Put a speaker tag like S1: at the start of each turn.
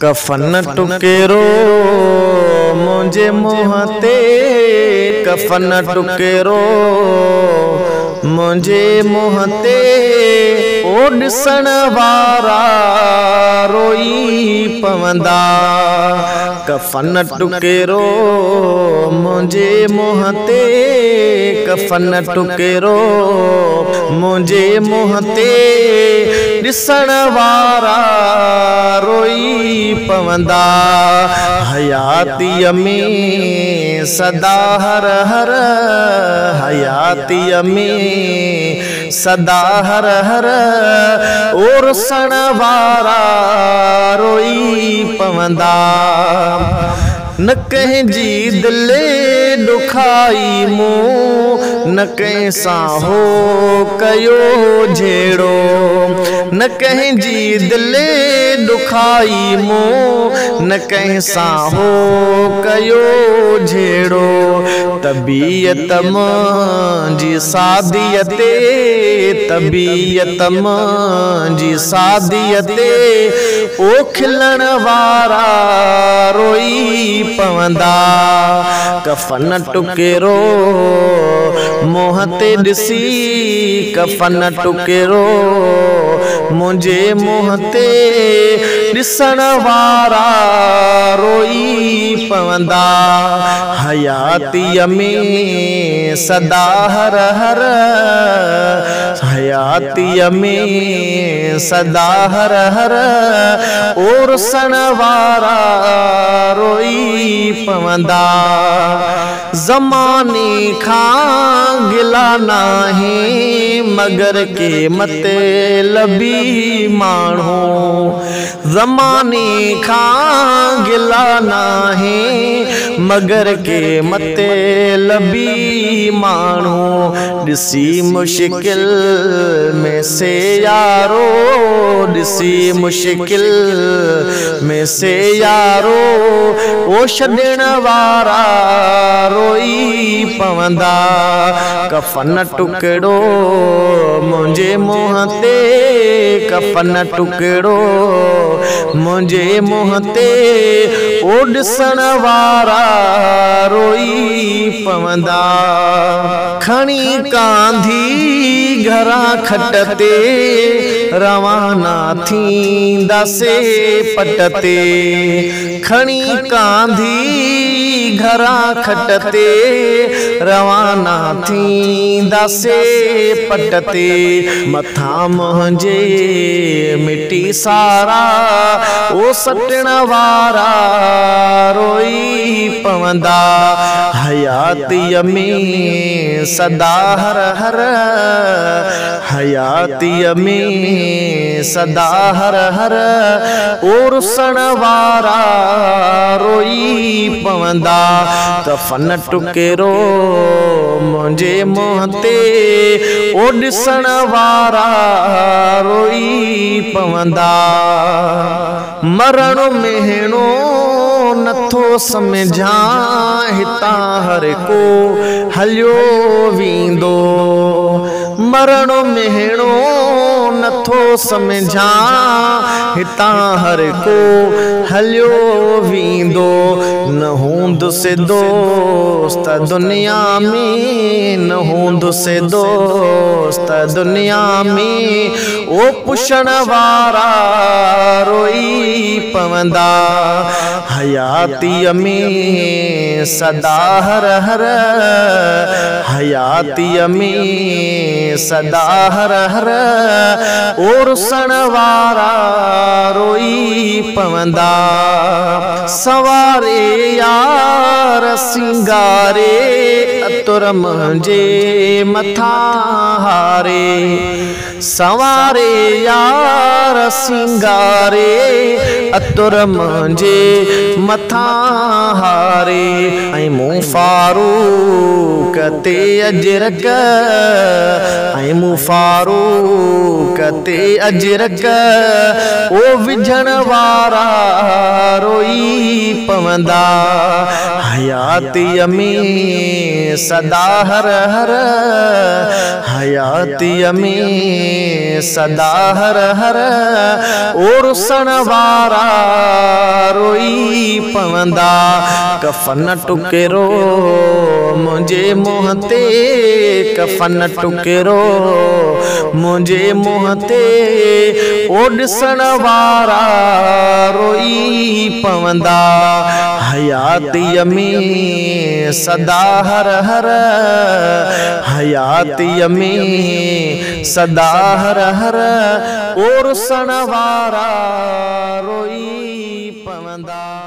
S1: कफन टुकेरो मुझे मोहते, कफन टुकेरो मुझे मोहते, ओ ॾिसण वारा रोई पवंदा। कफन टुकेरो मुझे मोहते, कफन टुकेरो मुझे मोहते, ॾिसण वारा रोई पवंदा। हयातीअ में सदा हर हर, हयातीअ में सदा हर हर, और सण वारा रोई पवंदा। न कंहिंजी दिलि ॾुखाई मूं, न कंहिं सां हो कयो जहिड़ो, न कंहिंजी दिलि ॾुखाई मूं, न कंहिं सां हो कयो जहिड़ो। तबीयत मुंहिंजी सादीअ ते, तबीयत मुंहिंजी सादीअ ते, ओ खिलण वारा रोई पवंदा। कफन टुकेरो मुंह ते ॾिसी, कफन टुकेरो मुंहिंजे मुंह ते, ॾिसण वारा रोई पवंदा। हयातीअ में सदा हर हर, हयातीअ में सदा हर हर, और सण वारा रोई पवंदा। ज़माने खां गिला नाहे, मगर के मतलबी माण्हू, ज़माने खां गिला नाहे, मगर के मतलबी माण्हू। ॾिसी मुश्किल में से यारो, ॾिसी मुश्किल में से यारो, ओ छॾण वारा रोई पवंदा। कफन टुकड़ो मुंहिंजे मुंह ते, कफन टुकड़ो मुंहिंजे मुंह ते, ओ ॾिसण वारा रोई पवंदा। खणी कांधी घरां खट ते, रवाना थींदासे पट ते। खणी कांधी घरां खट ते, रवाना थींदासे पट ते। मथां मुंहिंजे मिटी सारा, ओ सटण वारा रोई पवंदा। हयातीअ में सदा हर हर, हयातीअ में सदा हर हर, और सण वारा रोई पवंदा। कफन टुकेरो मुंहिंजे मुंह ते, ओ ॾिसण वारा रोई पवंदा। मरण मेहणो नथो सम्झां, हितां हर को हलियो वेंदो। मरण मेहणो नथो सम्झां, हितां हर को हलियो वेंदो। न हूंदुसि दोस्त दुनिया में, न हूंदुसि दोस्त दुनिया में, ओ पुछण वारा रोई पवंदा। हयातीअ में सदा हर हर, हयातीअ में सदा हर हर, और सण वारा रोई पवंदा। सवारे यार सिंगारे, अतुर मुंहिंजे मथां हारे। सवारे यार सिंगारे, अतुर मुंहिंजे मथां हारे। ऐं मूं फारूक ते अजरक, ऐं मूं फारूक ते अजरक, ओ विझण वारा रोई पवंदा। हयातीअ में सदा हर हर, हयातीअ में सदा हर हर, और सण वारा पवंदा। कफन टुकेरो मुझे मुँह ते, कफन टुकेरो मुझे मुँह ते, ओ ॾिसण वारा रोई पवंदा। हयातीअ में सदा हर हर, हयातीअ में सदा हर हर, और ॾिसण वारा रोई पवंदा।